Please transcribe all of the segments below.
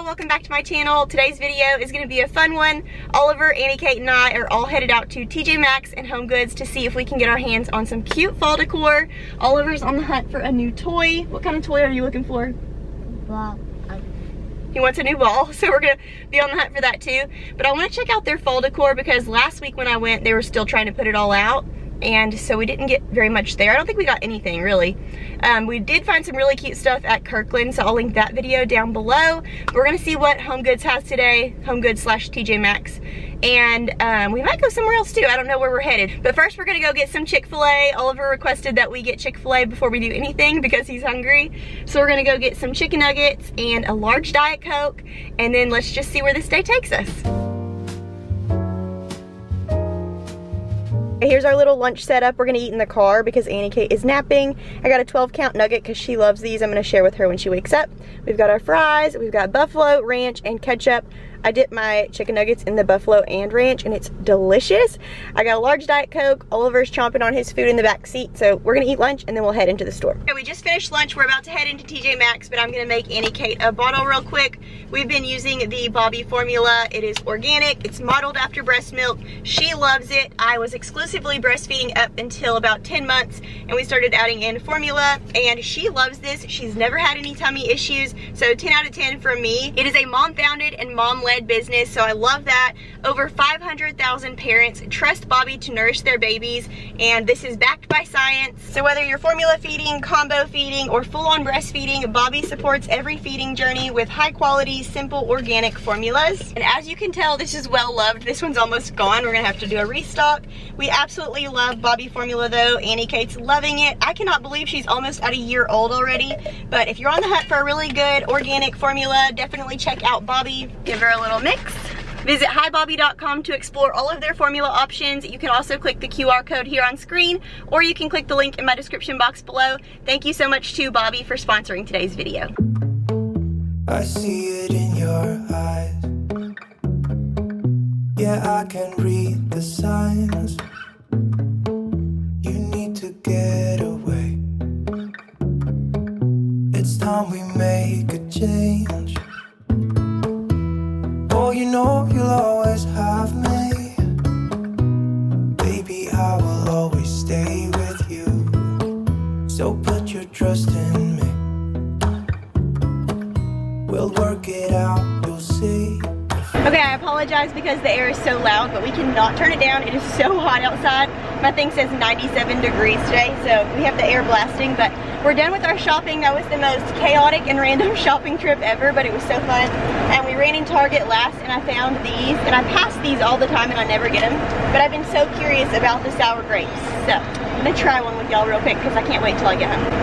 welcome back to my channel. Today's video is going to be a fun one. Oliver, Annie, Kate, and I are all headed out to TJ Maxx and Home Goods to see if we can get our hands on some cute fall decor. Oliver's on the hunt for a new toy. What kind of toy are you looking for? Ball. He wants a new ball, so we're gonna be on the hunt for that too. But I want to check out their fall decor because last week when I went, they were still trying to put it all out. And so we didn't get very much there. I don't think we got anything really. We did find some really cute stuff at Kirkland, so I'll link that video down below. We're gonna see what Home Goods has today, Home Goods / TJ Maxx. And we might go somewhere else too. I don't know where we're headed. But first we're gonna go get some Chick-fil-A. Oliver requested that we get Chick-fil-A before we do anything because he's hungry. So we're gonna go get some chicken nuggets and a large Diet Coke. And then let's just see where this day takes us. Here's our little lunch setup. We're gonna eat in the car because Annie Kate is napping. I got a 12-count nugget because she loves these. I'm gonna share with her when she wakes up. We've got our fries, we've got buffalo, ranch, and ketchup. I dipped my chicken nuggets in the buffalo and ranch and it's delicious. I got a large Diet Coke. Oliver's chomping on his food in the back seat. So we're gonna eat lunch and then we'll head into the store. Okay, we just finished lunch. We're about to head into TJ Maxx, but I'm gonna make Annie Kate a bottle real quick. We've been using the Bobby formula. It is organic. It's modeled after breast milk. She loves it. I was exclusively breastfeeding up until about 10 months and we started adding in formula and she loves this. She's never had any tummy issues. So 10 out of 10 from me. It is a mom-founded and mom-led business, so I love that. Over 500,000 parents trust Bobby to nourish their babies, and this is backed by science. So whether you're formula feeding, combo feeding, or full-on breastfeeding, Bobby supports every feeding journey with high-quality, simple, organic formulas. And as you can tell, this is well loved. This one's almost gone. We're gonna have to do a restock. We absolutely love Bobby formula though. Annie Kate's loving it. I cannot believe she's almost at a year old already, but if you're on the hunt for a really good organic formula, definitely check out Bobby. Give her a little mix. Visit hibobby.com to explore all of their formula options. You can also click the QR code here on screen, or you can click the link in my description box below. Thank you so much to Bobby for sponsoring today's video. I see it in your eyes. Yeah, I can read the signs. You need to get away. It's time we make a change. Oh, you know you'll always have me. Baby, I will always stay with you. So put your trust in me. We'll work it out, you'll see. Okay, I apologize because the air is so loud, but we cannot turn it down. It is so hot outside. My thing says 97 degrees today, so we have the air blasting, but we're done with our shopping. That was the most chaotic and random shopping trip ever, but it was so fun. And we ran in Target last and I found these, and I pass these all the time and I never get them, but I've been so curious about the sour grapes. So I'm gonna try one with y'all real quick because I can't wait till I get home.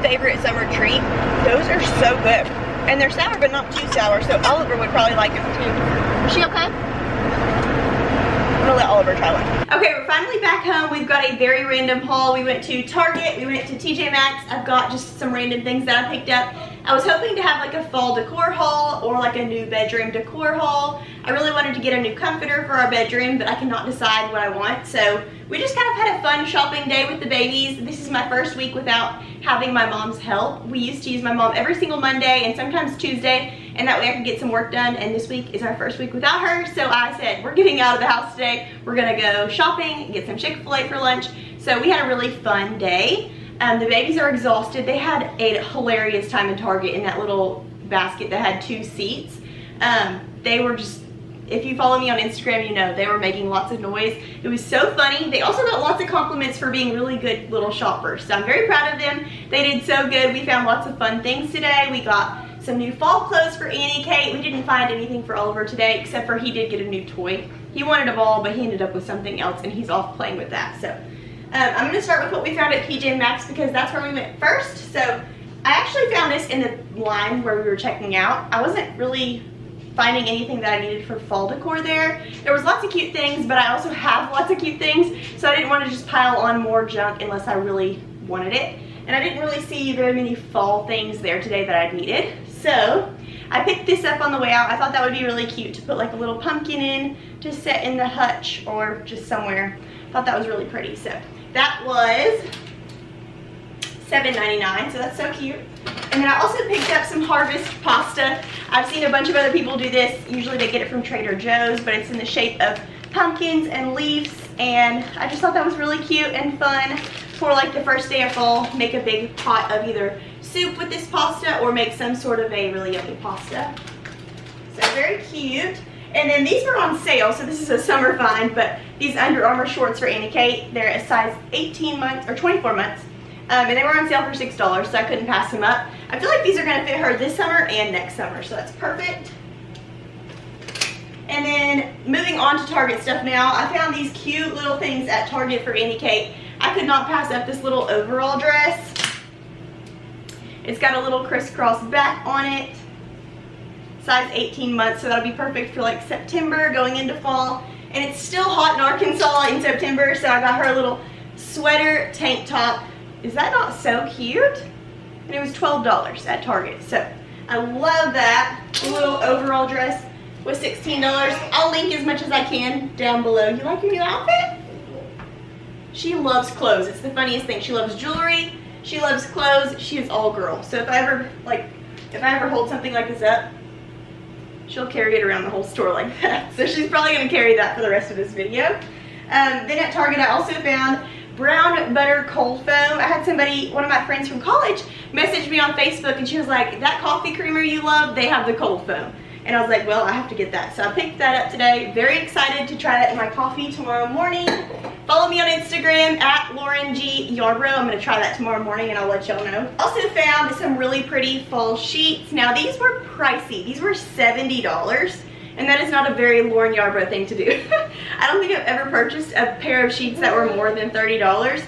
Favorite summer treat. Those are so good. And they're sour but not too sour, so Oliver would probably like them too. Is she okay? I'm gonna let Oliver try one. Okay, we're finally back home. We've got a very random haul. We went to Target, we went to TJ Maxx. I've got just some random things that I picked up. I was hoping to have like a fall decor haul or like a new bedroom decor haul. I really wanted to get a new comforter for our bedroom, but I cannot decide what I want. So we just kind of had a fun shopping day with the babies. This is my first week without having my mom's help. We used to use my mom every single Monday and sometimes Tuesday, and that way I could get some work done, and this week is our first week without her. So I said, we're getting out of the house today. We're gonna go shopping, get some Chick-fil-A for lunch. So we had a really fun day. The babies are exhausted. They had a hilarious time in Target in that little basket that had 2 seats. They were just, if you follow me on Instagram, you know they were making lots of noise. It was so funny. They also got lots of compliments for being really good little shoppers. So I'm very proud of them. They did so good. We found lots of fun things today. We got some new fall clothes for Annie Kate. We didn't find anything for Oliver today, except for he did get a new toy. He wanted a ball, but he ended up with something else, and he's off playing with that. So I'm gonna start with what we found at TJ Maxx because that's where we went first. So I actually found this in the line where we were checking out. I wasn't really finding anything that I needed for fall decor there. There was lots of cute things, but I also have lots of cute things, so I didn't want to just pile on more junk unless I really wanted it. And I didn't really see very many fall things there today that I needed. So I picked this up on the way out. I thought that would be really cute to put like a little pumpkin in to set in the hutch or just somewhere. I thought that was really pretty. So that was $7.99, so that's so cute. And then I also picked up some harvest pasta. I've seen a bunch of other people do this. Usually they get it from Trader Joe's, but it's in the shape of pumpkins and leaves, and I just thought that was really cute and fun for like the first day of fall. Make a big pot of either soup with this pasta or make some sort of a really yummy pasta. So very cute. And then these were on sale, so this is a summer find, but these Under Armour shorts for Annie Kate, they're a size 18 months or 24 months. And they were on sale for $6, so I couldn't pass them up. I feel like these are gonna fit her this summer and next summer, so that's perfect. And then moving on to Target stuff now, I found these cute little things at Target for Annie Kate. I could not pass up this little overall dress. It's got a little crisscross back on it. Size 18 months, so that'll be perfect for like September going into fall. And it's still hot in Arkansas in September, so I got her a little sweater tank top. Is that not so cute? And it was $12 at Target, so I love that. The little overall dress was $16. I'll link as much as I can down below. You like your new outfit? She loves clothes. It's the funniest thing. She loves jewelry. She loves clothes. She is all girl. So if I ever hold something like this up, she'll carry it around the whole store like that. So she's probably gonna carry that for the rest of this video. Then at Target, I also found brown butter cold foam. I had somebody, one of my friends from college, message me on Facebook, and she was like, that coffee creamer you love, they have the cold foam. And I was like, well, I have to get that. So I picked that up today. Very excited to try that in my coffee tomorrow morning. Follow me on Instagram at Lauren G. Yarbrough. I'm gonna try that tomorrow morning and I'll let y'all know. Also found some really pretty fall sheets. Now these were pricey. These were $70. And that is not a very Lauren Yarbrough thing to do. I don't think I've ever purchased a pair of sheets that were more than $30.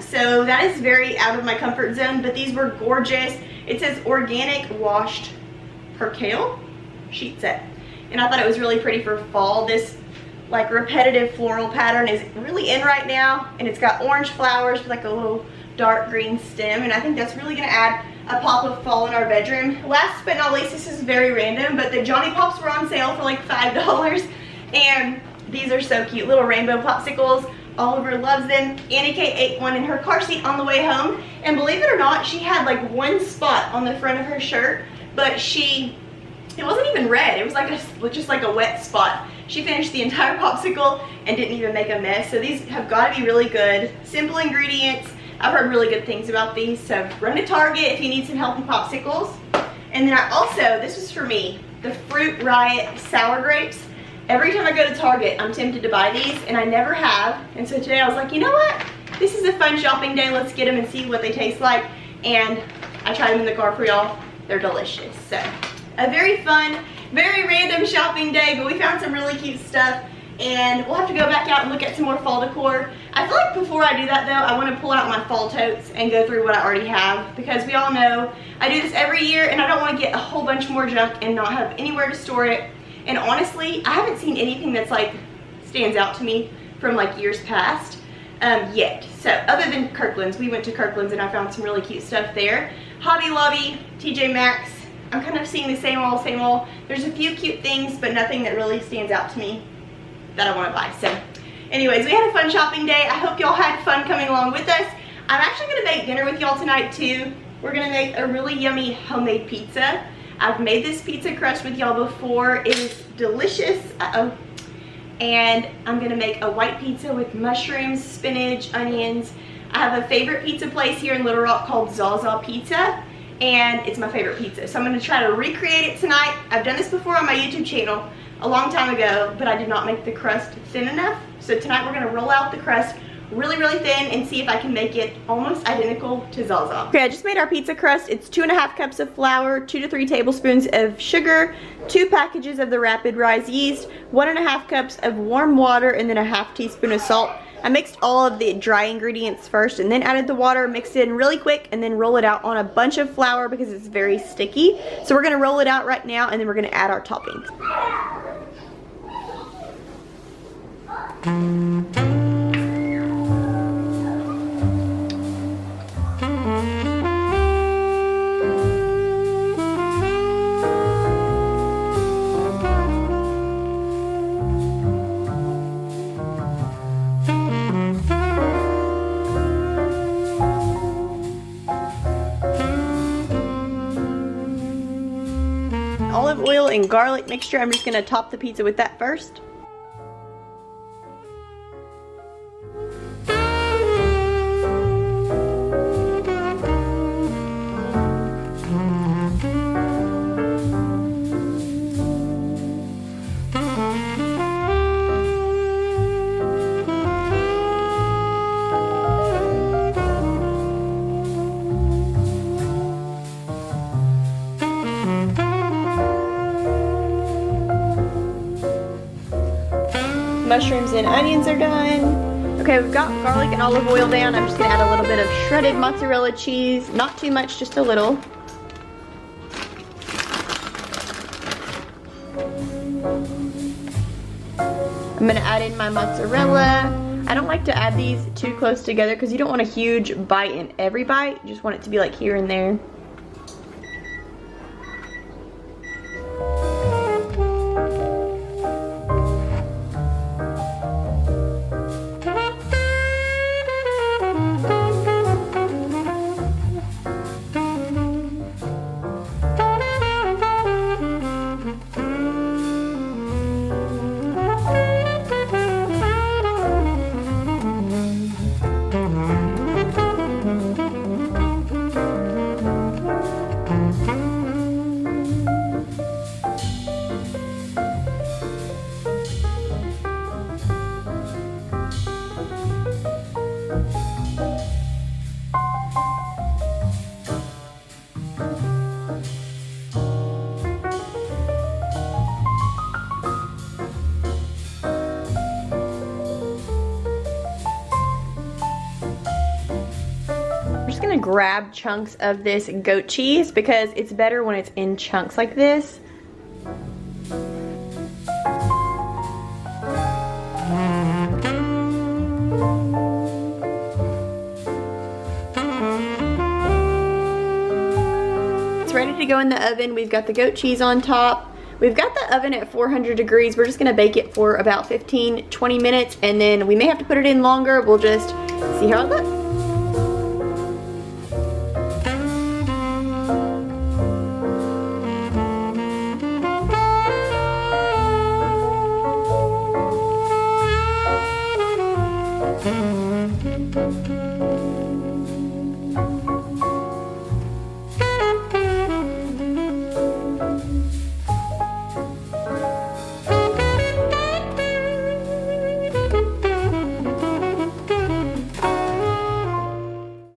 So that is very out of my comfort zone, but these were gorgeous. It says organic washed percale sheet set. And I thought it was really pretty for fall. This like repetitive floral pattern is really in right now, and it's got orange flowers with like a little dark green stem, and I think that's really gonna add a pop of fall in our bedroom. Last but not least, this is very random, but the Johnny Pops were on sale for like $5, and these are so cute. Little rainbow popsicles. Oliver loves them. Annie Kate ate one in her car seat on the way home, and believe it or not, she had like one spot on the front of her shirt, but it wasn't even red. It was like just like a wet spot. She finished the entire popsicle and didn't even make a mess. So these have got to be really good. Simple ingredients. I've heard really good things about these. So run to Target if you need some healthy popsicles. And then I also, this was for me, the Fruit Riot sour grapes. Every time I go to Target, I'm tempted to buy these, and I never have. And so today I was like, you know what? This is a fun shopping day. Let's get them and see what they taste like. And I tried them in the car for y'all. They're delicious. So a very fun, very random shopping day, but we found some really cute stuff, and we'll have to go back out and look at some more fall decor. I feel like before I do that though, I want to pull out my fall totes and go through what I already have, because we all know I do this every year and I don't want to get a whole bunch more junk and not have anywhere to store it. And honestly, I haven't seen anything that's like stands out to me from like years past yet. So other than Kirkland's, we went to Kirkland's and I found some really cute stuff there. Hobby Lobby, TJ Maxx, I'm kind of seeing the same old, same old. There's a few cute things, but nothing that really stands out to me that I want to buy. So anyways, we had a fun shopping day. I hope y'all had fun coming along with us. I'm actually going to make dinner with y'all tonight too. We're going to make a really yummy homemade pizza. I've made this pizza crust with y'all before. It is delicious. And I'm going to make a white pizza with mushrooms, spinach, onions. I have a favorite pizza place here in Little Rock called Zaza Pizza, and it's my favorite pizza. So I'm going to try to recreate it tonight. I've done this before on my YouTube channel a long time ago, but I did not make the crust thin enough. So tonight we're going to roll out the crust really, really thin and see if I can make it almost identical to Zaza. Okay, I just made our pizza crust. It's 2.5 cups of flour, 2 to 3 tablespoons of sugar, 2 packages of the rapid rise yeast, 1.5 cups of warm water, and then a half teaspoon of salt. I mixed all of the dry ingredients first and then added the water, mixed it in really quick, and then roll it out on a bunch of flour because it's very sticky. So we're gonna roll it out right now, and then we're gonna add our toppings. olive oil and garlic mixture. I'm just gonna top the pizza with that first. Mushrooms and onions are done. Okay, we've got garlic and olive oil down. I'm just gonna add a little bit of shredded mozzarella cheese. Not too much, just a little. I'm gonna add in my mozzarella. I don't like to add these too close together because you don't want a huge bite in every bite. You just want it to be like here and there. Gonna grab chunks of this goat cheese because it's better when it's in chunks like this. It's ready to go in the oven. We've got the goat cheese on top. We've got the oven at 400 degrees. We're just gonna bake it for about 15-20 minutes and then we may have to put it in longer. We'll just see how it looks.